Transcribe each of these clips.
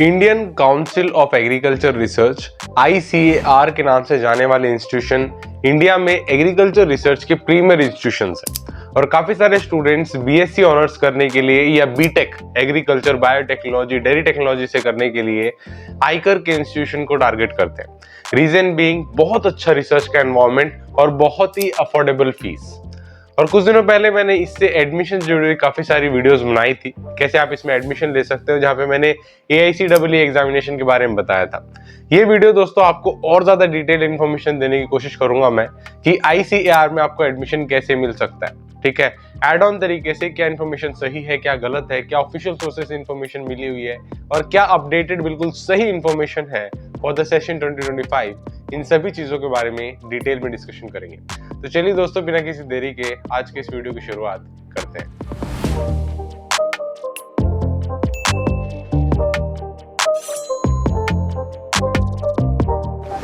Indian council of agriculture research ICAR के नाम से जाने वाले इंस्टीट्यूशन इंडिया में एग्रीकल्चर रिसर्च के प्रीमियर इंस्टीट्यूशंस हैं और काफी सारे स्टूडेंट्स BSc ऑनर्स करने के लिए या BTech agriculture biotechnology dairy technology से करने के लिए आईकर के इंस्टीट्यूशन को टारगेट करते हैं। रीजन बीइंग बहुत अच्छा रिसर्च का एनवायरनमेंट और बहुत ही अफोर्डेबल फीस। और कुछ दिनों पहले मैंने इससे एडमिशन से जुड़ी काफी सारी वीडियोस बनाई थी, कैसे आप इसमें एडमिशन ले सकते हो, जहां पे मैंने AICEE एग्जामिनेशन के बारे में बताया था। ये वीडियो दोस्तों आपको और ज्यादा डिटेल इन्फॉर्मेशन देने की कोशिश करूंगा मैं कि ICAR में आपको एडमिशन कैसे मिल सकता है। ठीक है, एड ऑन तरीके से क्या इन्फॉर्मेशन सही है, क्या गलत है, क्या ऑफिशियल सोर्सेस से इन्फॉर्मेशन मिली हुई है और क्या अपडेटेड बिल्कुल सही इन्फॉर्मेशन है फॉर द सेशन 2025, इन सभी चीजों के बारे में डिटेल में डिस्कशन करेंगे। तो चलिए दोस्तों, बिना किसी देरी के आज के इस वीडियो की शुरुआत करते हैं।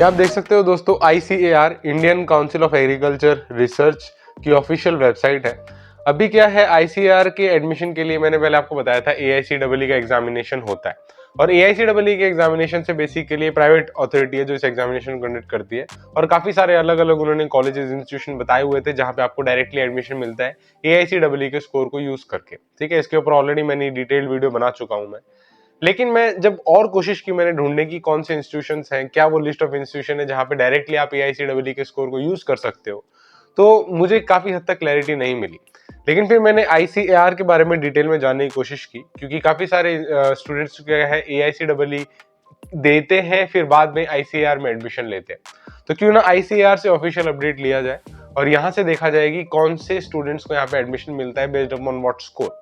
आप देख सकते हो दोस्तों, ICAR Indian council of agriculture research की ऑफिशियल वेबसाइट है। अभी क्या है, ICAR के एडमिशन के लिए मैंने पहले आपको बताया था AICEE का एग्जामिनेशन होता है और AICEE के एग्जामिनेशन से बेसिकली प्राइवेट अथॉरिटी है जो इस एग्जामिनेशन कंडक्ट करती है और काफी सारे अलग अलग उन्होंने कॉलेजेस इंस्टीट्यूशन बताए हुए थे जहां पे आपको डायरेक्टली एडमिशन मिलता है AICEE के स्कोर को यूज करके। ठीक है, इसके ऊपर ऑलरेडी मैंने डिटेल्ड वीडियो बना चुका हूं मैं। लेकिन मैं जब और कोशिश की मैंने ढूंढने की कौन से इंस्टीट्यूशंस हैं, क्या वो लिस्ट ऑफ इंस्टीट्यूशन है जहां पे डायरेक्टली आप AICEE के स्कोर को यूज कर सकते हो, तो मुझे काफी हद तक क्लैरिटी नहीं मिली। लेकिन फिर मैंने ICAR के बारे में डिटेल में जानने की कोशिश की, क्योंकि काफी सारे स्टूडेंट्स क्या है AICEE देते हैं फिर बाद में ICAR में एडमिशन लेते हैं। तो क्यों ना ICAR से ऑफिशियल अपडेट लिया जाए और यहाँ से देखा जाएगी कौन से स्टूडेंट्स को यहाँ पे एडमिशन मिलता है बेस्ड अपॉन व्हाट स्कोर।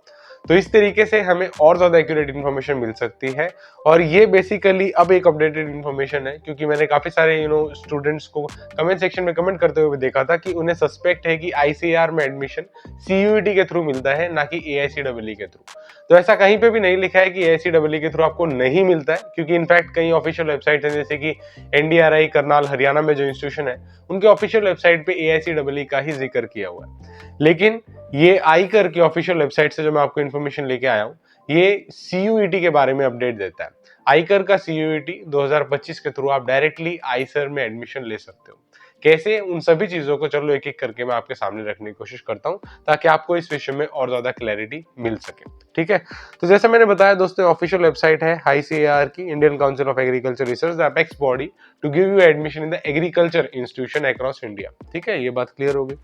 तो इस तरीके से हमें और ज्यादा एक्यूरेट इन्फॉर्मेशन मिल सकती है और ये बेसिकली अब एक अपडेटेड इन्फॉर्मेशन है, क्योंकि मैंने काफी सारे स्टूडेंट्स को कमेंट सेक्शन में कमेंट करते हुए देखा था कि उन्हें सस्पेक्ट है कि ICAR में एडमिशन CUET के थ्रू मिलता है, ना कि AICEE के थ्रू। तो ऐसा कहीं पे भी नहीं लिखा है कि AICEE के थ्रू आपको नहीं मिलता है, क्योंकि इनफैक्ट कई ऑफिशियल वेबसाइट है जैसे कि NDRI करनाल हरियाणा में जो इंस्टीट्यूशन है उनके ऑफिशियल वेबसाइट पे AICEE का ही जिक्र किया हुआ है। लेकिन ये आईकर की ऑफिशियल वेबसाइट से जो मैं आपको इन्फॉर्मेशन लेके आया हूँ, ये CUET के बारे में अपडेट देता है। आईकर का CUET 2025 के थ्रू आप डायरेक्टली आईसर में एडमिशन ले सकते हो। कैसे, उन सभी चीजों को चलो एक एक करके मैं आपके सामने रखने की कोशिश करता हूँ ताकि आपको इस विषय में और ज्यादा क्लैरिटी मिल सके। ठीक है, तो जैसे मैंने बताया दोस्तों, ऑफिशियल वेबसाइट है ICAR की, Indian council of agriculture research, the apex body to give you admission in the agriculture institution across India. ठीक है, ये बात क्लियर होगी।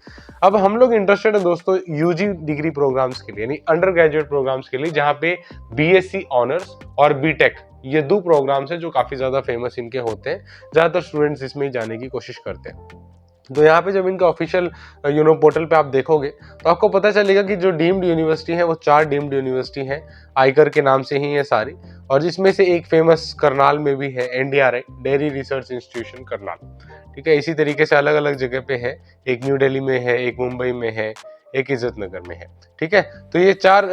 अब हम लोग इंटरेस्टेड है दोस्तों UG डिग्री प्रोग्राम्स के लिए, यानी अंडर ग्रेजुएट प्रोग्राम्स के लिए, जहाँ पे BSc ऑनर्स और बीटेक ये दो प्रोग्राम्स हैं जो काफी ज्यादा फेमस इनके होते हैं, ज्यादातर स्टूडेंट्स इसमें ही जाने की कोशिश करते हैं। तो यहाँ पे जब इनका ऑफिशियल पोर्टल पे आप देखोगे तो आपको पता चलेगा कि जो डीम्ड यूनिवर्सिटी है वो 4 डीम्ड यूनिवर्सिटी हैं, आईकर के नाम से ही है सारी, और जिसमें से एक फेमस करनाल में भी है, NDRI dairy research institution Karnal. ठीक है, इसी तरीके से अलग अलग जगह पे है, एक न्यू दिल्ली में है, एक मुंबई में है, एक इज्जत नगर में है। ठीक है, तो ये 4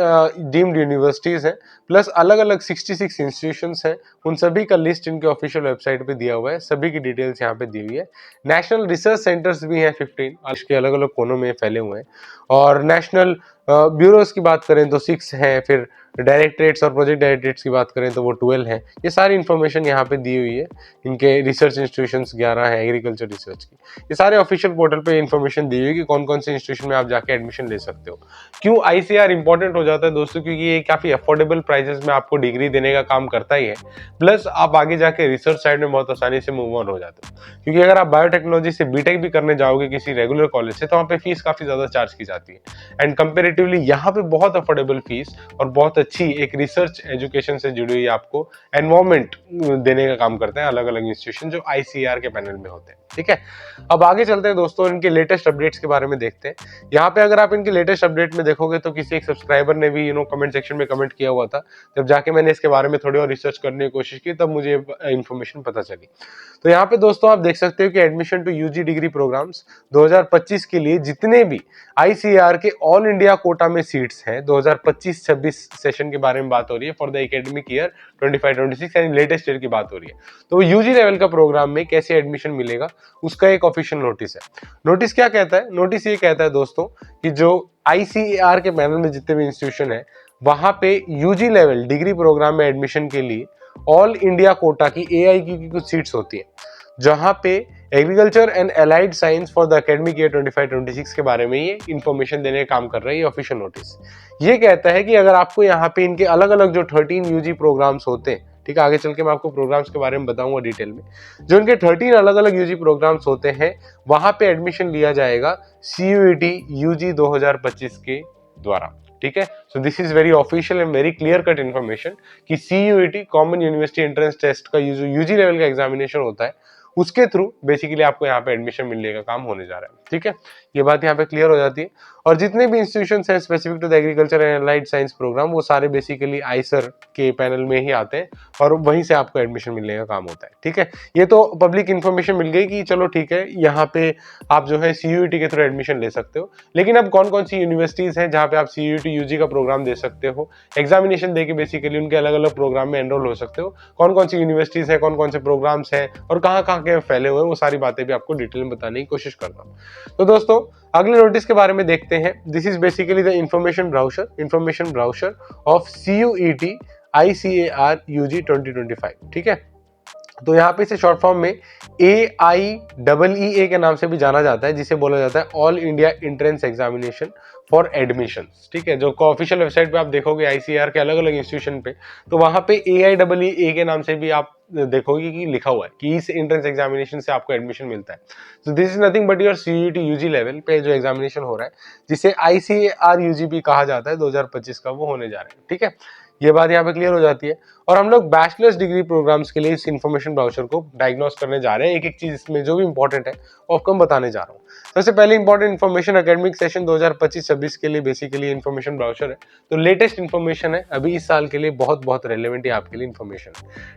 डीम्ड यूनिवर्सिटीज हैं, प्लस अलग अलग 66 इंस्टीट्यूशंस हैं। उन सभी का लिस्ट इनके ऑफिशियल वेबसाइट पे दिया हुआ है, सभी की डिटेल्स यहाँ पे दी हुई है। नेशनल रिसर्च सेंटर्स भी हैं 15, आज के अलग अलग कोनों में फैले हुए हैं। और नेशनल ब्यूरोज की बात करें तो 6 हैं, फिर डायरेक्टरेट्स और प्रोजेक्ट डायरेक्टरेट्स की बात करें तो वो 12 हैं। ये सारी इन्फॉर्मेशन यहाँ पे दी हुई है। इनके रिसर्च इंस्टीट्यूशंस 11 हैं एग्रीकल्चर रिसर्च की। ये सारे ऑफिशियल पोर्टल पे इन्फॉर्मेशन दी हुई है कि कौन कौन से इंस्टीट्यूशन में आप जाके एडमिशन ले सकते हो। क्यों ICAR इंपॉर्टेंट हो जाता है दोस्तों, क्योंकि ये काफी अफोर्डेबल प्राइसेस में आपको डिग्री देने का काम करता ही है, प्लस आप आगे जाके रिसर्च साइड में बहुत आसानी से मूव ऑन हो जाते हो। क्योंकि अगर आप बायोटेक्नोलॉजी से बीटेक भी करने जाओगे किसी रेगुलर कॉलेज से, तो वहाँ पे फीस काफी ज्यादा चार्ज की जाती है, एंड कंपेरेटिवली यहाँ पे बहुत अफोर्डेबल फीस और बहुत अच्छी एक रिसर्च एजुकेशन से जुड़ी हुई आपको एनवायरमेंट देने का काम करते हैं अलग अलग इंस्टीट्यूशन जो ICAR के पैनल में होते हैं। ठीक है, अब आगे चलते हैं दोस्तों, इनके लेटेस्ट अपडेट्स के बारे में देखते हैं। यहाँ पे अगर आप इनके लेटेस्ट अपडेट में देखोगे तो किसी एक सब्सक्राइबर ने भी कमेंट सेक्शन में कमेंट किया हुआ था, जब जाके मैंने इसके बारे में थोड़ी और रिसर्च करने की कोशिश की तब मुझे इन्फॉर्मेशन पता चली। तो यहाँ पे दोस्तों आप देख सकते हो कि admission to UG degree programs 2025 के लिए जितने भी ICAR के ऑल इंडिया कोटा में सीट्स हैं, 2025-26 सेशन के बारे में बात हो रही है, फॉर द एकेडमिक ईयर 25-26 यानी लेटेस्ट ईयर की बात हो रही है। तो UG लेवल का प्रोग्राम में कैसे एडमिशन मिलेगा उसका एक ऑफिशियल नोटिस है। नोटिस क्या कहता है? नोटिस ये कहता है दोस्तों कि जो ICAR के पैनल में जितने भी इंस्टीट्यूशन है, वहां पे UG लेवल डिग्री प्रोग्राम में एडमिशन के लिए ऑल इंडिया कोटा की AIQ की कुछ सीट्स होती है, जहां पे agriculture and allied science for the academic year 25-26 के बारे में ये इन्फॉर्मेशन देने का काम कर रहा है ये ऑफिशियल नोटिस। ये कहता है कि अगर आपको यहाँ पे इनके अलग अलग जो 13 UG प्रोग्राम्स होते हैं, ठीक है, आगे चल के मैं आपको प्रोग्राम्स के बारे में बताऊंगा डिटेल में, जो इनके 13 अलग अलग UG प्रोग्राम्स होते हैं, वहां पे एडमिशन लिया जाएगा CUET UG 2025 के द्वारा। ठीक है, so this is very official and very clear cut information कि CUET common university entrance test का जो UG लेवल का एग्जामिनेशन होता है, उसके थ्रू बेसिकली आपको यहाँ पे एडमिशन मिलने का काम होने जा रहा है। ठीक है, ये बात यहाँ पे क्लियर हो जाती है। और जितने भी इंस्टीट्यूशंस हैं specific to the agriculture and allied science program, वो सारे बेसिकली आईसर के पैनल में ही आते हैं और वहीं से आपको एडमिशन मिलने का काम होता है। ठीक है, ये तो पब्लिक इन्फॉर्मेशन मिल गई कि चलो ठीक है, यहाँ पे आप जो है CUET के थ्रू एडमिशन ले सकते हो। लेकिन अब कौन कौन सी यूनिवर्सिटीज हैं जहाँ पे आप CUET UG का प्रोग्राम दे सकते हो, एग्जामिनेशन देके बेसिकली उनके अलग अलग प्रोग्राम में एनरोल हो सकते हो, कौन कौन सी यूनिवर्सिटीज है, कौन कौन से प्रोग्राम्स हैं और कहाँ कहाँ के फैले हुए हैं, वो सारी बातें भी आपको डिटेल में बताने की कोशिश करता हूँ। तो दोस्तों अगले नोटिस के बारे में देखते हैं। This is basically the information brochure of CUET ICAR UG 2025। ठीक है, तो यहाँ पे इसे शॉर्ट फॉर्म में AIEEA के नाम से भी जाना जाता है, जिसे बोला जाता है all India entrance examination for admission. ठीक है, जो ऑफिशियल वेबसाइट पे आप देखोगे ICAR के अलग अलग इंस्टीट्यूशन पे, तो वहां पे AIEEA के नाम से भी आप देखोगे कि लिखा हुआ है कि इस एंट्रेंस एग्जामिनेशन से आपको एडमिशन मिलता है। तो this is nothing but your CUET UG level पे जो एग्जामिनेशन हो रहा है, जिसे ICAR UG भी कहा जाता है, 2025 का वो होने जा रहा है। ठीक है, ये बात यहाँ पे क्लियर हो जाती है। और हम लोग बैचलर्स डिग्री प्रोग्राम्स के लिए इस इन्फॉर्मेशन ब्राउचर को डायग्नोस करने जा रहे हैं, एक एक चीज इसमें जो भी इंपॉर्टेंट है वो आपको मैं बताने जा रहा हूँ। सबसे पहले इंपॉर्टेंट इन्फॉर्मेशन एकेडमिक सेशन 2025-26 के लिए बेसिकली इन्फॉर्मेशन ब्राउचर है, तो लेटेस्ट इन्फॉर्मेशन है अभी इस साल के लिए, बहुत बहुत रेलेवेंट है आपके लिए इन्फॉर्मेशन।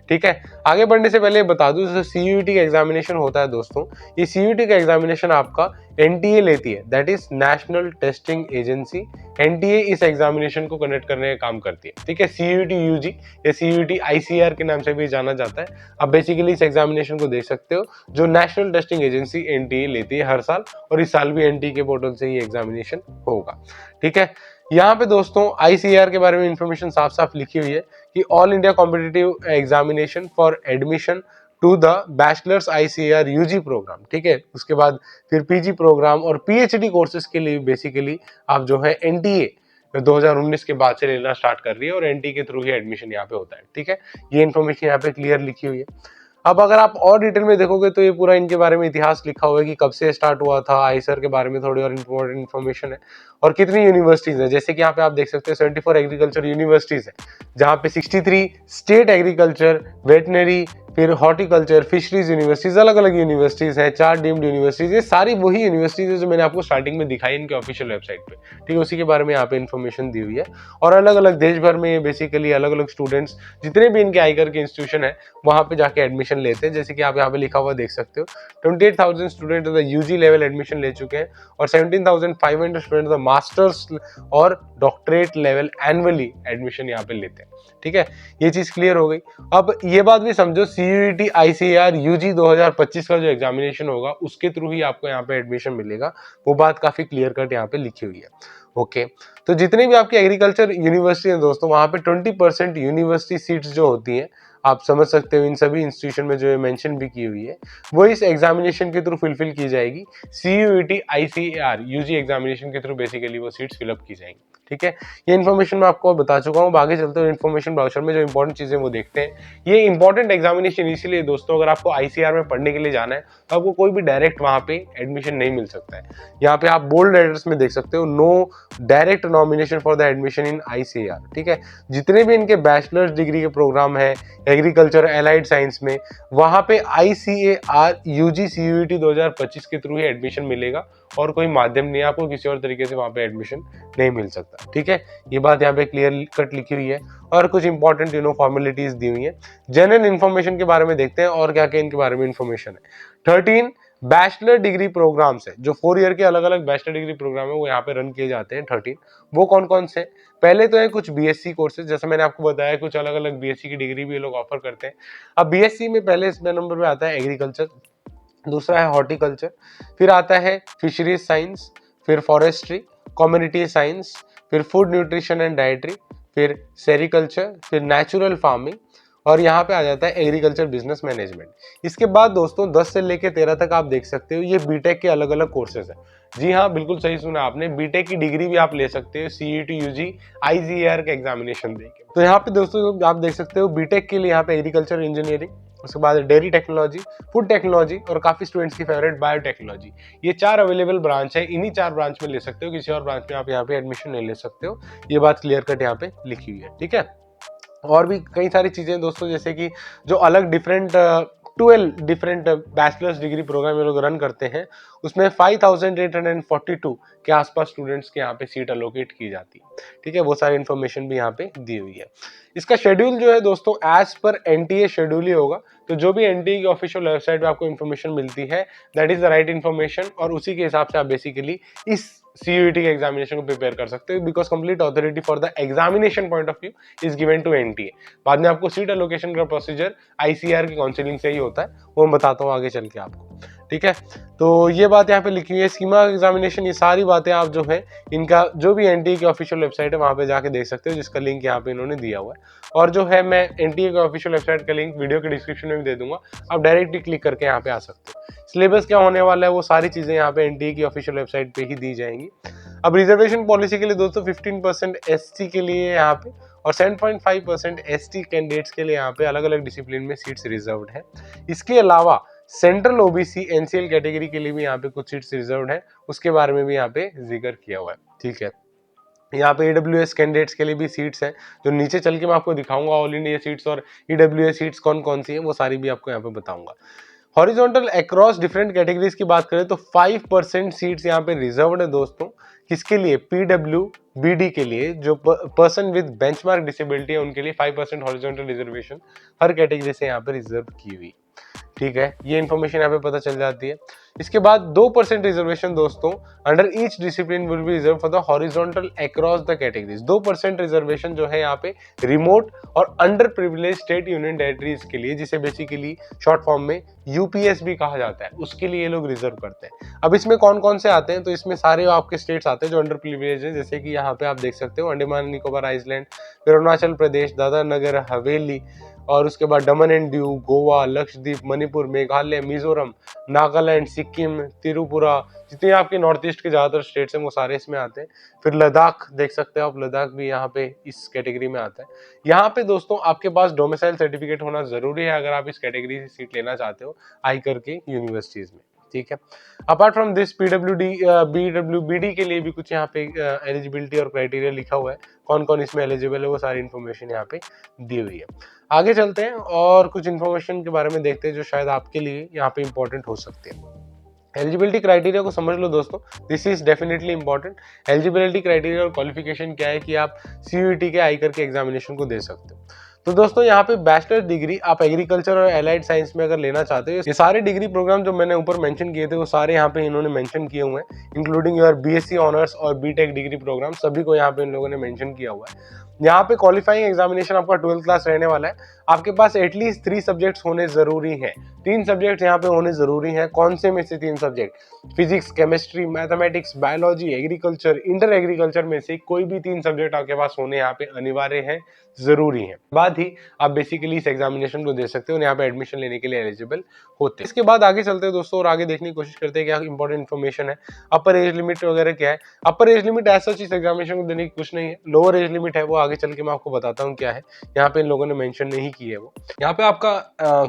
ठीक है, आगे बढ़ने से पहले बता दूं, जैसे CUET का एग्जामिनेशन होता है दोस्तों, ये CUET का एग्जामिनेशन आपका NTA लेती है, that is national testing agency. NTA इस एग्जामिनेशन को कंडक्ट करने का काम करती है। ठीक है, CUET UG या CUET ICAR के नाम से भी जाना जाता है। आप बेसिकली इस एग्जामिनेशन को देख सकते हो, जो नेशनल टेस्टिंग एजेंसी NTA लेती है हर साल, और इस साल भी NTA के पोर्टल से ही एग्जामिनेशन होगा। ठीक है, यहाँ पे दोस्तों ICAR के बारे में इंफॉर्मेशन साफ साफ लिखी हुई है कि all India competitive examination for admission to the bachelors ICAR UG program. ठीक है, उसके बाद फिर PG प्रोग्राम और PhD कोर्सेज के लिए बेसिकली आप जो है NTA 2019 के बाद से लेना स्टार्ट कर रही है और NTA के थ्रू ही एडमिशन यहाँ पे होता है। ठीक है, ये इन्फॉर्मेशन यहाँ पे क्लियर लिखी हुई है। अब अगर आप और डिटेल में देखोगे तो ये पूरा इनके बारे में इतिहास लिखा हुआ है कि कब से स्टार्ट हुआ था, आईसर के बारे में थोड़ी और इम्पोर्टेंट इन्फॉर्मेशन है, और कितनी यूनिवर्सिटीज है। जैसे कि यहाँ पे आप देख सकते हैं 74 एग्रीकल्चर यूनिवर्सिटीज है, जहाँ पे 63 स्टेट एग्रीकल्चर, वेटनरी, फिर हॉर्टिकल्चर, फिशरीज यूनिवर्सिटीज, अलग अलग यूनिवर्सिटीज है, 4 डीम्ड यूनिवर्सिटीज, ये सारी वही यूनिवर्सिटीज है जो मैंने आपको स्टार्टिंग में दिखाई इनके ऑफिशियल वेबसाइट पे। ठीक है, उसी के बारे में यहाँ पे इन्फॉर्मेशन दी हुई है। और अलग अलग देश भर में बेसिकली अलग अलग स्टूडेंट्स जितने भी इनके आईकर के इंस्टीट्यूशन है वहां पे जाके एडमिशन लेते हैं। जैसे कि आप यहाँ पे लिखा हुआ देख सकते हो, 28,000 स्टूडेंट UG लेवल एडमिशन ले चुके हैं और 17,500 स्टूडेंट मास्टर्स और डॉक्टरेट लेवल एनुअली एडमिशन यहाँ पे लेते हैं। ठीक है, ये चीज क्लियर हो गई। अब ये बात भी समझो, CUET ICAR UG 2025 का जो एग्जामिनेशन होगा उसके थ्रू ही आपको यहाँ पे एडमिशन मिलेगा, वो बात काफी क्लियर कट यहाँ पे लिखी हुई है। ओके, तो जितने भी आपकी एग्रीकल्चर यूनिवर्सिटी है दोस्तों, वहां पे 20% यूनिवर्सिटी सीट्स जो होती हैं, आप समझ सकते हो इन सभी इंस्टीट्यूशन में जो है मेंशन भी की हुई है, वो इस एग्जामिनेशन के थ्रू फुलफिल की जाएगी। CUET ICAR UG एग्जामिनेशन के थ्रू बेसिकली वो सीट्स फिलअप की जाएंगी। ठीक है, ये इन्फॉर्मेशन मैं आपको बता चुका हूँ। आगे चलते हुए इन्फॉर्मेशन ब्राउचर में जो इंपॉर्टेंट चीजें वो देखते हैं। ये इंपॉर्टेंट एग्जामिनेशन इसीलिए दोस्तों, अगर आपको ICAR में पढ़ने के लिए जाना है तो आपको कोई भी डायरेक्ट वहां पे एडमिशन नहीं मिल सकता है। यहाँ पे आप बोल्ड लेटर्स में देख सकते हो, no direct nomination for the admission in ICAR। ठीक है, जितने भी इनके बैचलर्स डिग्री के प्रोग्राम है एग्रीकल्चर एलाइड साइंस में, वहां पे ICAR UG CUET 2025 के थ्रू ही एडमिशन मिलेगा और कोई माध्यम नहीं है, आपको किसी और तरीके से वहां पे एडमिशन नहीं मिल सकता। ठीक है, ये बात यहाँ पे क्लियर कट लिखी हुई है और कुछ इंपॉर्टेंट फॉर्मेलिटीज दी हुई है। जनरल इन्फॉर्मेशन के बारे में देखते हैं और क्या क्या इनके बारे में इन्फॉर्मेशन है। 13 बैचलर डिग्री प्रोग्राम्स है, जो 4 ईयर के अलग अलग बैचलर डिग्री प्रोग्राम है वो यहाँ पे रन किए जाते हैं। 13 वो कौन कौन से? पहले तो है कुछ BSc कोर्सेज, जैसे मैंने आपको बताया कुछ अलग अलग BSc की डिग्री भी ये लोग ऑफर करते हैं। अब BSc में पहले इसमें नंबर पे आता है एग्रीकल्चर, दूसरा है हॉर्टिकल्चर, फिर आता है फिशरीज साइंस, फिर फॉरेस्ट्री, कम्युनिटी साइंस, फिर फूड न्यूट्रिशन एंड डाइटरी, फिर सेरिकल्चर, फिर नेचुरल फार्मिंग, और यहाँ पे आ जाता है एग्रीकल्चर बिजनेस मैनेजमेंट। इसके बाद दोस्तों 10 से लेके 13 तक आप देख सकते हो ये बीटेक के अलग अलग कोर्सेज है। जी हाँ, बिल्कुल सही सुना आपने, बीटेक की डिग्री भी आप ले सकते हो सीईटी यूजी आईसीएआर के एग्जामिनेशन देके। तो यहाँ पे दोस्तों आप देख सकते हो बीटेक के लिए यहाँ पे एग्रीकल्चर इंजीनियरिंग, उसके बाद डेयरी टेक्नोलॉजी, फूड टेक्नोलॉजी और काफी स्टूडेंट्स की फेवरेट बायोटेक्नोलॉजी, ये 4 अवेलेबल ब्रांच है। इन्हीं 4 ब्रांच में ले सकते हो, किसी और ब्रांच में आप यहाँ पे एडमिशन नहीं ले सकते हो। ये बात क्लियर कट यहाँ पे लिखी हुई है, ठीक है। और भी कई सारी चीजें दोस्तों, जैसे कि जो अलग different 12 different bachelors degree program ये लोग रन करते हैं, उसमें 5842 के आसपास स्टूडेंट्स के यहाँ पे सीट अलोकेट की जाती है, ठीक है। वो सारी इन्फॉर्मेशन भी यहाँ पे दी हुई है। इसका शेड्यूल जो है दोस्तों एज पर एनटीए शेड्यूल ही होगा। तो जो भी एनटीए की ऑफिशियल वेबसाइट पे आपको इन्फॉर्मेशन मिलती है that is the right information, और उसी के हिसाब से आप बेसिकली इस सीयूईटी के एग्जामिनेशन को प्रिपेयर कर सकते हो, because complete authority for the examination point of view is given to NTA. बाद में आपको सीट एलोकेशन का प्रोसीजर आईसीआर की काउंसिलिंग से ही होता है, वो मैं बताता हूँ आगे चल के आपको, ठीक है। तो ये बात यहाँ पे लिखी हुई है, स्कीमा एग्जामिनेशन, ये सारी बातें आप जो है इनका जो भी एनटीए की ऑफिशियल वेबसाइट है वहाँ पे जाके देख सकते हो, जिसका लिंक यहाँ पे इन्होंने दिया हुआ है। और जो है मैं एनटीए की ऑफिशियल वेबसाइट का लिंक वीडियो के डिस्क्रिप्शन में भी दे दूंगा, आप डायरेक्टली क्लिक करके यहाँ पे आ सकते हो। सिलेबस क्या होने वाला है वो सारी चीजें यहाँ पे एनटीए की ऑफिशियल वेबसाइट पे ही दी जाएंगी। अब रिजर्वेशन पॉलिसी के लिए दोस्तों 15% एसटी के लिए यहाँ पे और 7.5% एसटी कैंडिडेट्स के लिए यहाँ पे अलग अलग डिसिप्लिन में सीट्स रिजर्व्ड है। इसके अलावा सेंट्रल ओबीसी एनसीएल कैटेगरी के लिए भी यहाँ पे कुछ सीट्स रिजर्व्ड है, उसके बारे में भी यहाँ पे जिक्र किया हुआ है, ठीक है। यहाँ पे ईडब्ल्यूएस कैंडिडेट्स के लिए भी सीट्स हैं, जो नीचे चल के मैं आपको दिखाऊंगा ऑल इंडिया सीट्स और ईडब्ल्यूएस सीट्स कौन कौन सी है, वो सारी भी आपको यहाँ पे बताऊंगा। हॉरिजॉन्टल अक्रॉस डिफरेंट कैटेगरीज की बात करें तो 5% सीट्स यहाँ पे रिजर्व्ड है दोस्तों। किसके लिए? पीडब्ल्यू बीडी के लिए, जो पर्सन विद बेंचमार्क डिसेबिलिटी है उनके लिए 5% हॉरिजॉन्टल रिजर्वेशन हर कैटेगरी से यहाँ पे रिजर्व की हुई, ठीक है। ये इन्फॉर्मेशन यहाँ पे पता चल जाती है। इसके बाद 2% रिजर्वेशन दोस्तों under each discipline will be reserve for the horizontal across the categories. 2% reservation जो है यहाँ पे रिमोट और under privilege state union territories के लिए, जिसे बेसिकली शॉर्ट फॉर्म में यूपीएस भी कहा जाता है, उसके लिए ये लोग रिजर्व करते हैं। अब इसमें कौन कौन से आते हैं? तो इसमें सारे आपके स्टेट्स आते हैं जो अंडर प्रिविलेज है, जैसे कि यहाँ पे आप देख सकते हो अंडमान निकोबार आइलैंड, फिर अरुणाचल प्रदेश, दादरा नगर हवेली, और उसके बाद दमन एंड दीव, गोवा, लक्षद्वीप, मणिपुर, मेघालय, मिजोरम, नागालैंड, सिक्किम, त्रिपुरा, जितने आपके नॉर्थ ईस्ट के ज्यादातर स्टेट्स हैं वो सारे इसमें आते हैं। फिर लद्दाख देख सकते हो आप, लद्दाख भी यहाँ पे इस कैटेगरी में आता है। यहाँ पे दोस्तों आपके पास डोमिसाइल सर्टिफिकेट होना जरूरी है अगर आप इस कैटेगरी से सीट लेना चाहते हो आईकर के यूनिवर्सिटीज में, ठीक है। अपार्ट फ्रॉम दिस बीडब्ल्यूबीडी के लिए भी कुछ यहाँ पे एलिजिबिलिटी और क्राइटेरिया लिखा हुआ है, कौन कौन इसमें एलिजिबल है वो सारी इन्फॉर्मेशन यहाँ पे दी हुई है। आगे चलते हैं और कुछ इन्फॉर्मेशन के बारे में देखते हैं जो शायद आपके लिए यहाँ पे इंपॉर्टेंट हो सकते हैं। एलिजिबिलिटी क्राइटेरिया को समझ लो दोस्तों, this is definitely important. Eligibility criteria और क्वालिफिकेशन क्या है कि आप सीयूईटी के आईकर के एग्जामिनेशन को दे सकते हो। तो दोस्तों यहाँ पे बैचलर डिग्री आप एग्रीकल्चर और एलाइड साइंस में अगर लेना चाहते हो, ये सारे डिग्री प्रोग्राम जो मैंने ऊपर मेंशन किए थे वो सारे यहाँ पे इन्होंने मेंशन किए हुए हैं, इंक्लूडिंग योर बीएससी ऑनर्स और बीटेक डिग्री प्रोग्राम, सभी को यहाँ पे इन लोगों ने मेंशन किया हुआ है। यहाँ पे क्वालिफाइंग एग्जामिनेशन आपका 12th क्लास रहने वाला है। आपके पास एटलीस्ट 3 सब्जेक्ट्स होने जरूरी हैं। 3 सब्जेक्ट यहाँ पे होने जरूरी हैं। कौन से में से 3 subject? Physics, chemistry, mathematics, biology, agriculture, inter agriculture में से कोई भी 3 सब्जेक्ट आपके पास होने यहाँ पे अनिवार्य है, जरूरी है। बाद ही आप बेसिकली इस एग्जामिनेशन को दे सकते हो, यहाँ पे एडमिशन लेने के लिए एलिजिबल होते हैं। इसके बाद आगे चलते हैं दोस्तों और आगे देखने की कोशिश करते हैं क्या इंपॉर्टेंट इन्फॉर्मेशन है। अपर एज लिमिट वगैरह क्या है? अपर एज लिमिट ऐसा चीज एग्जामिनेशन को देने की कुछ नहीं है। लोअर एज लिमिट है, वो आगे चल के मैं आपको बताता हूँ क्या है। यहाँ पे इन लोगों ने मेंशन नहीं की है वो। यहाँ पे आपका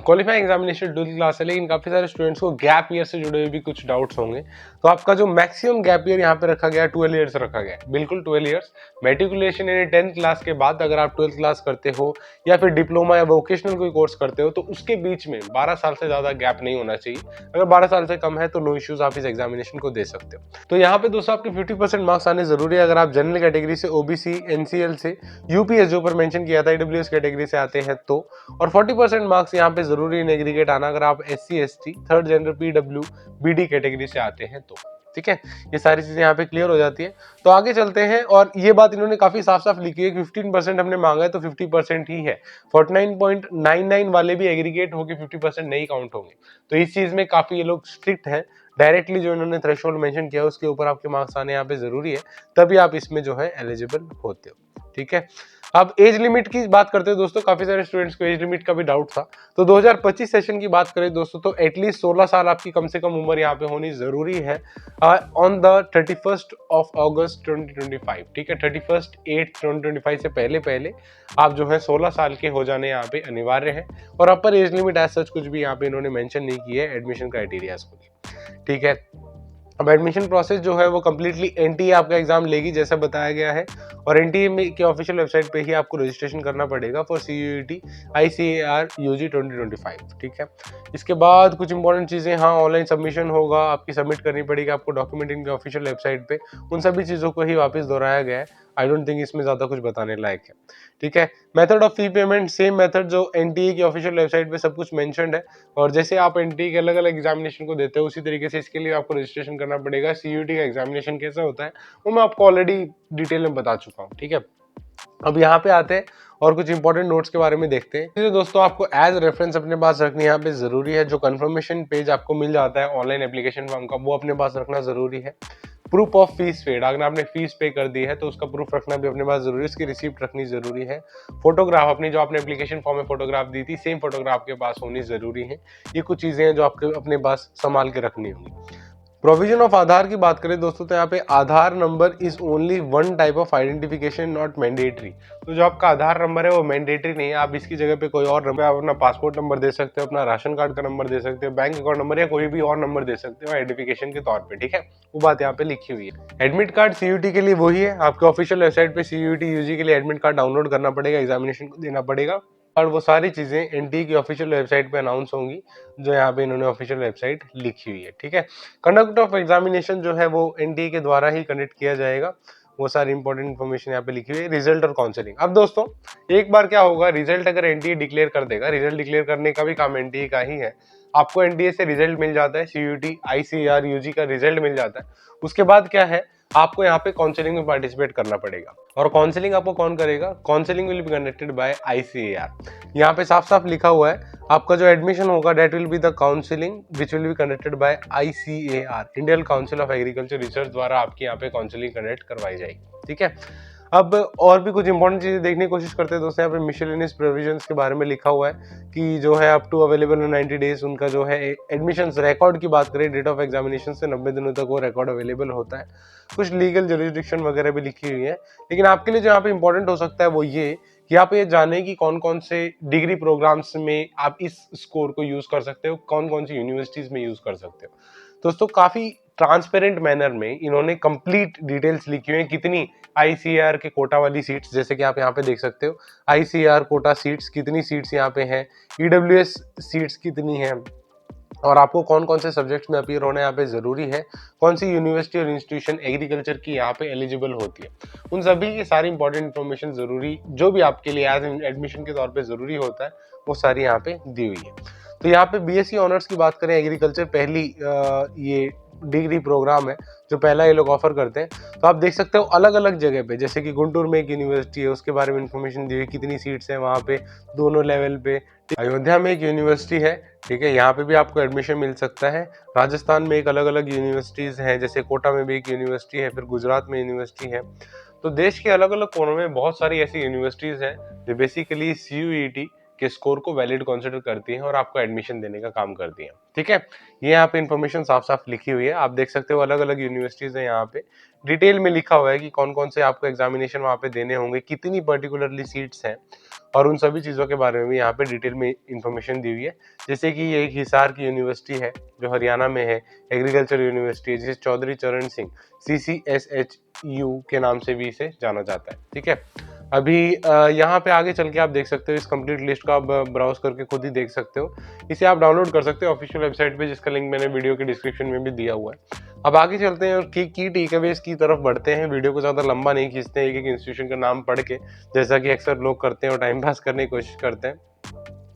क्वालिफाइंग एग्जामिनेशन 12th क्लास है, लेकिन काफी सारे स्टूडेंट्स को गैप ईयर से जुड़े हुए भी कुछ डाउट्स होंगे। तो आपका जो मैक्सिमम गैप ईयर यहाँ पे रखा गया है 12 ईयर्स रखा गया है, बिल्कुल 12 ईयर्स। मेट्रिकुलेशन यानी 10th क्लास के बाद अगर आप 12th क्लास करते हो या फिर डिप्लोमा या वोकेशनल कोई कोर्स करते हो तो उसके बीच में 12 साल से ज्यादा गैप नहीं होना चाहिए। अगर 12 साल से कम है तो नो इश्यूज, आप इस एग्जामिनेशन को दे सकते हो। तो यहाँ पे दोस्तों आपके 50% मार्क्स आने जरूरी है अगर आप जनरल कैटेगरी से, ओबीसी, एनसीएल से, यूपीएस जो ऊपर मेंशन किया था ईडब्ल्यूएस कैटेगरी से आते हैं तो, और 40% मार्क्स यहाँ पे जरूरी इन एग्रीगेट आना अगर आप SC, ST, third gender, PW, BD category से आते हैं तो, ठीक है। ये सारी चीजें यहाँ पे क्लियर हो जाती है। तो आगे चलते हैं और ये बात इन्होंने काफी साफ साफ लिखी है कि 15% हमने मांगा है तो 50% ही है। 49.99 वाले भी एग्रीगेट होके 50% नहीं काउंट होंगे। तो इस चीज में काफी ये लोग स्ट्रिक्ट है, डायरेक्टली जो इन्होंने थ्रेशोल्ड मेंशन किया उसके ऊपर आपके मार्क्स आने यहाँ पे जरूरी है, तभी आप इसमें जो है एलिजिबल होते हो। ठीक है, अब एज लिमिट की बात करते हैं दोस्तों, काफी सारे स्टूडेंट्स को एज लिमिट का भी डाउट था। तो 2025 सेशन की बात करें दोस्तों तो एटलीस्ट 16 साल आपकी कम से कम उम्र यहाँ पे होनी जरूरी है ऑन द 31st ऑफ अगस्त 2025। ठीक है, 31/8/2025 से पहले पहले आप जो है 16 साल के हो जाने यहाँ पे अनिवार्य है। और upper age limit as such कुछ भी यहाँ पे इन्होंने मेंशन नहीं की है एडमिशन क्राइटेरियाज को। ठीक है, अब एडमिशन प्रोसेस जो है वो कम्प्लीटली एनटीए आपका एग्जाम लेगी जैसा बताया गया है, और एनटीए के ऑफिशियल वेबसाइट पे ही आपको रजिस्ट्रेशन करना पड़ेगा फॉर सीयूईटी ICAR UG 2025। ठीक है, इसके बाद कुछ इंपॉर्टेंट चीज़ें, हाँ ऑनलाइन सबमिशन होगा, आपकी सबमिट करनी पड़ेगी आपको डॉक्यूमेंट इनके ऑफिशियल वेबसाइट पे, उन सभी चीज़ों को ही वापस दोहराया गया है। आई डोंट थिंक इसमें ज़्यादा कुछ बताने लायक है। ठीक है, method of fee payment same method जो एनटीए की ऑफिशियल वेबसाइट पे सब कुछ मेंशन्ड है, और जैसे आप एनटीए के अलग अलग एग्जामिनेशन को देते हो उसी तरीके से इसके लिए आपको रजिस्ट्रेशन करना पड़ेगा। सीयूईटी का एग्जामिनेशन कैसा होता है वो मैं आपको ऑलरेडी डिटेल में बता चुका हूँ। ठीक है, अब यहाँ पे आते हैं और कुछ इंपॉर्टेंट नोट्स के बारे में देखते हैं। तो दोस्तों आपको एज रेफरेंस अपने पास रखनी यहाँ पे जरूरी है, जो कंफर्मेशन पेज आपको मिल जाता है ऑनलाइन एप्लीकेशन फॉर्म का वो अपने पास रखना जरूरी है। प्रूफ ऑफ फीस पेड, अगर आपने फीस पे कर दी है तो उसका प्रूफ रखना भी अपने पास जरूरी है, उसकी रिसीप्ट रखनी जरूरी है। फोटोग्राफ, अपनी जो आपने एप्लीकेशन फॉर्म में फोटोग्राफ दी थी सेम फोटोग्राफ के पास होनी जरूरी है। ये कुछ चीजें हैं जो आपके अपने पास संभाल के रखनी होंगी। प्रोविजन ऑफ आधार की बात करें दोस्तों तो यहाँ पे Aadhaar number is only one type of identification, not mandatory. तो जो आपका आधार नंबर है वो मैंडेटरी नहीं है, आप इसकी जगह पे कोई और नंबर, आप अपना पासपोर्ट नंबर दे सकते हो, अपना राशन कार्ड का नंबर दे सकते हो, बैंक अकाउंट नंबर या कोई भी और नंबर दे सकते हो आइडेंटिफिकेशन के तौर पे। ठीक है, वो बात यहाँ पे लिखी हुई है। एडमिट कार्ड सीयूटी के लिए वही है, आपके ऑफिशियल वेबसाइट पे सीयूटी यूजी के लिए एडमिट कार्ड डाउनलोड करना पड़ेगा, एग्जामिनेशन को देना पड़ेगा, और वो सारी चीजें एनटीए की ऑफिशियल वेबसाइट पे अनाउंस होंगी जो यहाँ पे इन्होंने ऑफिशियल वेबसाइट लिखी हुई है। ठीक है, कंडक्ट ऑफ एग्जामिनेशन जो है वो एनटीए के द्वारा ही कंडक्ट किया जाएगा, वो सारी इंपॉर्टेंट इन्फॉर्मेशन यहाँ पे लिखी हुई है। रिजल्ट और काउंसलिंग, अब दोस्तों एक बार क्या होगा, रिजल्ट अगर एनटीए डिक्लेयर कर देगा, रिजल्ट डिक्लेयर करने का भी काम एनटीए का ही है, आपको एनटीए से रिजल्ट मिल जाता है, सीयूटी ICAR UG का रिजल्ट मिल जाता है, उसके बाद क्या है आपको यहाँ पे काउंसलिंग में पार्टिसिपेट करना पड़ेगा। और काउंसलिंग आपको कौन करेगा, counselling will be conducted by ICAR। यहाँ पे साफ साफ लिखा हुआ है आपका जो एडमिशन होगा that will be the counselling which will be conducted by ICAR, Indian council of agriculture research द्वारा आपकी यहाँ पे काउंसलिंग कंडक्ट करवाई जाएगी। ठीक है, अब और भी कुछ इंपॉर्टेंट चीजें देखने की कोशिश करते हैं दोस्तों। यहाँ पे मिसलेनियस प्रोविजंस के बारे में लिखा हुआ है कि जो है अप टू अवेलेबल 90 डेज उनका जो है एडमिशंस रिकॉर्ड की बात करें, डेट ऑफ एग्जामिनेशन से 90 दिनों तक वो रिकॉर्ड अवेलेबल होता है। कुछ लीगल जुरिसडिक्शन वगैरह भी लिखी हुई है, लेकिन आपके लिए जो यहाँ पे इंपॉर्टेंट हो सकता है वो ये कि आप ये जाने कि कौन कौन से डिग्री प्रोग्राम्स में आप इस स्कोर को यूज कर सकते हो, कौन कौन सी यूनिवर्सिटीज में यूज कर सकते हो। दोस्तों काफी ट्रांसपेरेंट मैनर में इन्होंने कंप्लीट डिटेल्स लिखी हुई है, कितनी ICAR के कोटा वाली सीट्स, जैसे कि आप यहाँ पे देख सकते हो ICAR कोटा सीट्स कितनी सीट्स यहाँ पे हैं, EWS सीट्स कितनी हैं, और आपको कौन कौन से सब्जेक्ट्स में अपीयर होना यहाँ पे जरूरी है, कौन सी यूनिवर्सिटी और इंस्टीट्यूशन एग्रीकल्चर की यहाँ पे एलिजिबल होती है, उन सभी की सारी इंपॉर्टेंट इन्फॉर्मेशन जरूरी जो भी आपके लिए एज एडमिशन के तौर पे जरूरी होता है वो सारी यहाँ पे दी हुई है। तो यहाँ पे BSc ऑनर्स की बात करें, एग्रीकल्चर पहली ये डिग्री प्रोग्राम है जो पहला ये लोग ऑफर करते हैं। तो आप देख सकते हो अलग अलग जगह पे, जैसे कि गुंटूर में एक यूनिवर्सिटी है उसके बारे में इंफॉर्मेशन दी हुई, कितनी सीट्स हैं वहाँ पे दोनों लेवल पे। अयोध्या में एक यूनिवर्सिटी है, ठीक है, यहाँ पे भी आपको एडमिशन मिल सकता है। राजस्थान में एक अलग अलग यूनिवर्सिटीज हैं, जैसे कोटा में भी एक यूनिवर्सिटी है, फिर गुजरात में यूनिवर्सिटी है। तो देश के अलग अलग कोनों में बहुत सारी ऐसी यूनिवर्सिटीज हैं जो बेसिकली CUET के स्कोर को वैलिड कंसिडर करती हैं और आपको एडमिशन देने का काम करती हैं। ठीक है, ये यहाँ पे इन्फॉर्मेशन साफ साफ लिखी हुई है, आप देख सकते हो अलग अलग यूनिवर्सिटीज है, यहाँ पे डिटेल में लिखा हुआ है कि कौन कौन से आपको एग्जामिनेशन वहाँ पे देने होंगे, कितनी पर्टिकुलरली सीट्स हैं, और उन सभी चीज़ों के बारे में भी यहाँ पे डिटेल में इन्फॉर्मेशन दी हुई है। जैसे कि ये एक हिसार की यूनिवर्सिटी है जो हरियाणा में है, एग्रीकल्चर यूनिवर्सिटी है जिसे चौधरी चरण सिंह CCSHU के नाम से भी इसे जाना जाता है। ठीक है, अभी यहाँ पे आगे चल के आप देख सकते हो, इस कंप्लीट लिस्ट को आप ब्राउज करके खुद ही देख सकते हो, इसे आप डाउनलोड कर सकते हो ऑफिशियल वेबसाइट पे, जिसका लिंक मैंने वीडियो के डिस्क्रिप्शन में भी दिया हुआ है। अब आगे चलते हैं और की टेकअवेज की तरफ बढ़ते हैं, वीडियो को ज़्यादा लंबा नहीं खींचते हैं, एक एक इंस्टीट्यूशन का नाम पढ़ के, जैसा कि अक्सर लोग करते हैं और टाइम पास करने की कोशिश करते हैं।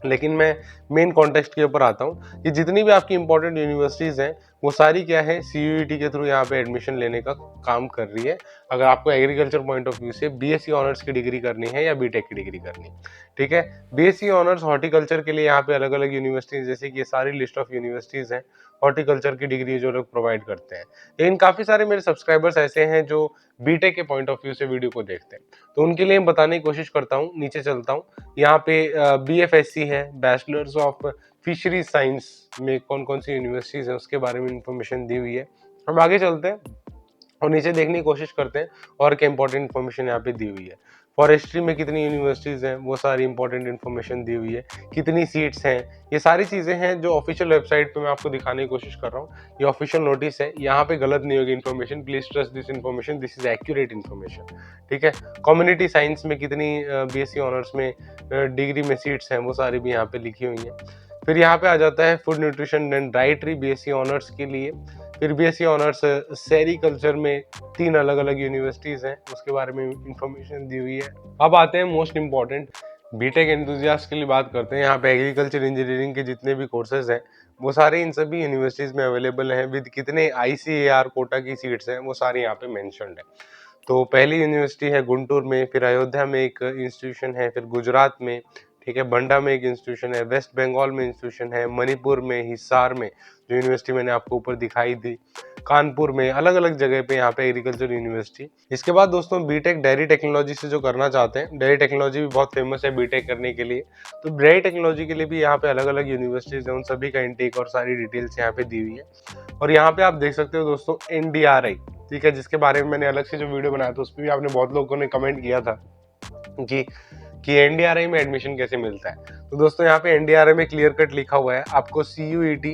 लेकिन मैं मेन कॉन्टेक्स्ट के ऊपर आता हूँ, ये जितनी भी आपकी इंपॉर्टेंट यूनिवर्सिटीज़ हैं वो सारी क्या है CUET के थ्रू यहाँ पे एडमिशन लेने का काम कर रही है। अगर आपको एग्रीकल्चर पॉइंट ऑफ व्यू से BSc ऑनर्स की डिग्री करनी है या बीटेक की डिग्री करनी है, ठीक है। BSc ऑनर्स हॉर्टिकल्चर के लिए यहाँ पे अलग अलग यूनिवर्सिटीज, जैसे कि ये सारी लिस्ट ऑफ यूनिवर्सिटीज हैं हॉर्टिकल्चर की डिग्री जो लोग प्रोवाइड करते हैं। लेकिन काफी सारे मेरे सब्सक्राइबर्स ऐसे हैं जो बीटेक के पॉइंट ऑफ व्यू से वीडियो को देखते हैं, तो उनके लिए मैं बताने की कोशिश करता हूँ। नीचे चलता हूँ, यहाँ पे BFSC है, बैचलर्स ऑफ फिशरीज साइंस में कौन कौन सी यूनिवर्सिटीज है उसके बारे में इंफॉर्मेशन दी हुई है। हम आगे चलते हैं और नीचे देखने की कोशिश करते हैं और क्या इंपॉर्टेंट इन्फॉर्मेशन यहाँ पे दी हुई है। फॉरेस्ट्री में कितनी यूनिवर्सिटीज हैं वो सारी इंपॉर्टेंट इन्फॉर्मेशन दी हुई है, कितनी सीट्स हैं, ये सारी चीजें हैं जो ऑफिशियल वेबसाइट पे मैं आपको दिखाने की कोशिश कर रहा हूँ। ये ऑफिशियल नोटिस है, यहाँ पे गलत नहीं होगी information, please trust this information, this is accurate information, ठीक है। कम्युनिटी साइंस में कितनी BSc ऑनर्स में डिग्री में सीट्स हैं वो सारी भी यहाँ पे लिखी हुई हैं। फिर यहाँ पे आ जाता है food nutrition and dietary BSc honours के लिए। फिर BSc ऑनर्स सेरिकल्चर में 3 अलग अलग यूनिवर्सिटीज हैं, उसके बारे में इंफॉर्मेशन दी हुई है। अब आते हैं मोस्ट इंपॉर्टेंट बीटेक एंथुसियास्ट के लिए बात करते हैं। यहाँ पे एग्रीकल्चर इंजीनियरिंग के जितने भी कोर्सेज हैं वो सारे इन सभी यूनिवर्सिटीज में अवेलेबल हैं, विद कितने ICAR कोटा की सीट्स हैं वो सारी यहाँ पे मेंशन्ड है। तो पहली यूनिवर्सिटी है गुंटूर में, फिर अयोध्या में एक इंस्टीट्यूशन है, फिर गुजरात में, ठीक है, बंडा में एक इंस्टीट्यूशन है, वेस्ट बंगाल में इंस्टीट्यूशन है, मणिपुर में, हिसार में जो यूनिवर्सिटी मैंने आपको ऊपर दिखाई दी, कानपुर में, अलग अलग जगह पे यहाँ पे एग्रीकल्चर यूनिवर्सिटी। इसके बाद दोस्तों बीटेक डेयरी टेक्नोलॉजी से जो करना चाहते हैं, डेयरी टेक्नोलॉजी भी बहुत फेमस है बीटेक करने के लिए, तो डेयरी टेक्नोलॉजी के लिए भी यहाँ पे अलग अलग यूनिवर्सिटीज है, उन सभी का इंटेक और सारी डिटेल्स यहाँ पे दी हुई है। और यहाँ पे आप देख सकते हो दोस्तों NDRI, ठीक है, जिसके बारे में मैंने अलग से जो वीडियो बनाया था उस पर भी आपने बहुत लोगों ने कमेंट किया था कि NDRI में एडमिशन कैसे मिलता है। तो दोस्तों यहाँ पे NDRI में क्लियर कट लिखा हुआ है, आपको CUET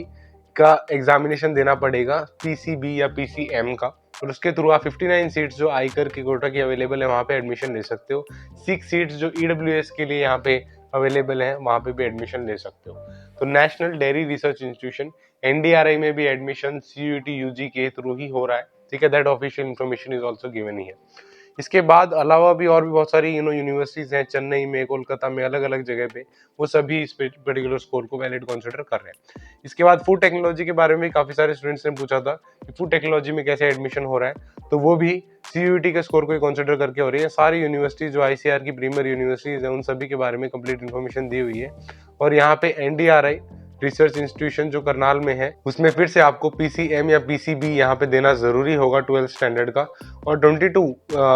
का एग्जामिनेशन देना पड़ेगा, PCB या PCM का, और उसके थ्रू आप 59 सीट्स जो आयकर की कोटा की अवेलेबल है वहाँ पे एडमिशन ले सकते हो। 6 सीट्स जो EWS के लिए यहाँ पे अवेलेबल है वहाँ पे भी एडमिशन ले सकते हो। तो national dairy research institution NDRI में भी एडमिशन CUET UG के थ्रू ही हो रहा है, ठीक है। That official information is also given ही है। इसके बाद अलावा भी और भी बहुत सारी यूनिवर्सिटीज हैं, चेन्नई में, कोलकाता में, अलग अलग जगह पे, वो सभी इस पर्टिकुलर स्कोर को वैलिड कंसीडर कर रहे हैं। इसके बाद फूड टेक्नोलॉजी के बारे में भी काफी सारे स्टूडेंट्स ने पूछा था कि फूड टेक्नोलॉजी में कैसे एडमिशन हो रहा है, तो वो भी CUET के स्कोर को कंसिडर करके हो रही है। सारी यूनिवर्सिटीज जो ICAR की प्रीमियर यूनिवर्सिटीज है उन सभी के बारे में कंप्लीट इन्फॉर्मेशन दी हुई है। और यहाँ पे NDRI रिसर्च इंस्टीट्यूशन जो करनाल में है उसमें फिर से आपको PCM या PCB यहाँ पे देना जरूरी होगा 12th स्टैंडर्ड का, और 22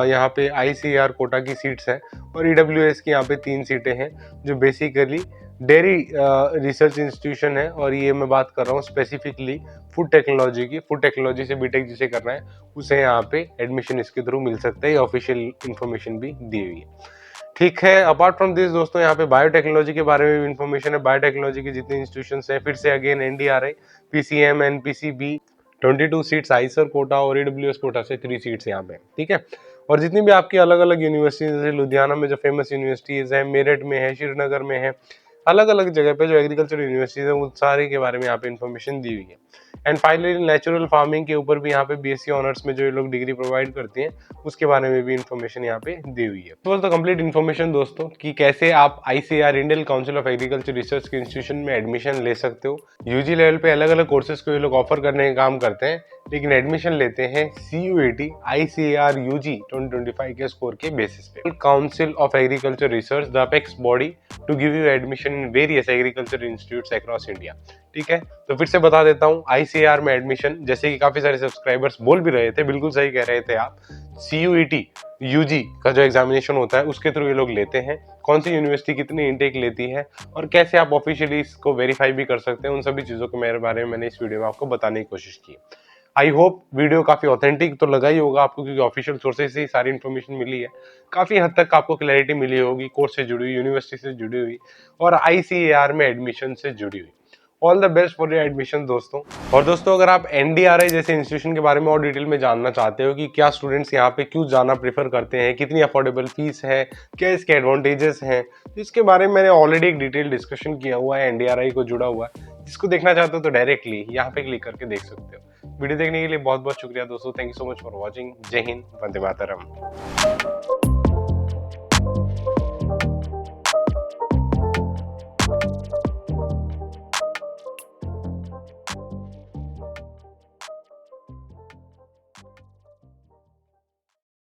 यहाँ पे ICAR कोटा की सीट्स है, और EWS की यहाँ पे 3 सीटें हैं जो बेसिकली डेयरी रिसर्च इंस्टीट्यूशन है। और ये मैं बात कर रहा हूँ स्पेसिफिकली फूड टेक्नोलॉजी की। फूड टेक्नोलॉजी से बीटेक जिसे करना है उसे यहाँ पे एडमिशन इसके थ्रू मिल सकता है, ऑफिशियल इन्फॉर्मेशन भी दी हुई है, ठीक है। अपार्ट फ्रॉम दिस दोस्तों यहाँ पे बायोटेक्नोलॉजी के बारे में भी इन्फॉर्मेशन है। बायोटेक्नोलॉजी की जितनी इंस्टीट्यूशंस हैं, फिर से again NDRI, PCM and PCB 22 seats ICAR quota और EWS कोटा से 3 सीट्स यहाँ पे, ठीक है। और जितनी भी आपकी अलग अलग यूनिवर्सिटीज, जैसे लुधियाना में जो फेमस यूनिवर्सिटीज है, मेरठ में है, श्रीनगर में है, अलग अलग जगह पे जो एग्रीकल्चर यूनिवर्सिटीज है उन सारे के बारे में यहाँ पे इन्फॉर्मेशन दी हुई है। एंड फाइनली नेचुरल फार्मिंग के ऊपर भी यहाँ पे BSc ऑनर्स में जो ये लोग डिग्री प्रोवाइड करती हैं उसके बारे में भी इन्फॉर्मेशन यहाँ पे दी हुई है। तो कंप्लीट इन्फॉर्मेशन दोस्तों कि कैसे आप ICAR Indian council of agriculture research के इंस्टीट्यूशन में एडमिशन ले सकते हो। UG लेवल पे अलग अलग कोर्सेज को ये लोग ऑफर करने का काम करते हैं, लेकिन एडमिशन लेते हैं CUET ICAR UG 2025 के स्कोर के बेसिस पे। Council of agriculture research the apex body to give you admission in various agriculture institutes across India, ठीक है। तो फिर से बता देता हूँ, ICAR में एडमिशन, जैसे कि काफी सारे सब्सक्राइबर्स बोल भी रहे थे, बिल्कुल सही कह रहे थे आप, CUET UG का जो एग्जामिनेशन होता है उसके थ्रू ये लोग लेते हैं। कौन सी यूनिवर्सिटी कितनी इंटेक लेती है और कैसे आप ऑफिशियली इसको वेरीफाई भी कर सकते हैं, उन सभी चीजों के मेरे बारे में मैंने इस वीडियो में आपको बताने की कोशिश की। आई होप वीडियो काफी ऑथेंटिक तो लगा ही होगा आपको, क्योंकि ऑफिशियल सोर्सेज से ही सारी इन्फॉर्मेशन मिली है। काफी हद तक आपको क्लैरिटी मिली होगी, कोर्स से जुड़ी हुई, यूनिवर्सिटी से जुड़ी हुई और ICAR में एडमिशन से जुड़ी हुई। All the best for your admission दोस्तों। और दोस्तों अगर आप NDRI जैसे इंस्टीट्यूशन के बारे में और डिटेल में जानना चाहते हो कि क्या स्टूडेंट्स यहाँ पे क्यों जाना प्रेफर करते हैं, कितनी अफोर्डेबल फीस है, क्या इसके एडवांटेजेस हैं, तो इसके बारे में मैंने ऑलरेडी एक डिटेल डिस्कशन किया हुआ है, NDRI को जुड़ा हुआ है। जिसको देखना चाहते हो तो डायरेक्टली यहाँ पे क्लिक करके देख सकते हो। वीडियो देखने के लिए बहुत बहुत शुक्रिया दोस्तों। Thank you so much for watching. जय हिंद, वंदे मातरम।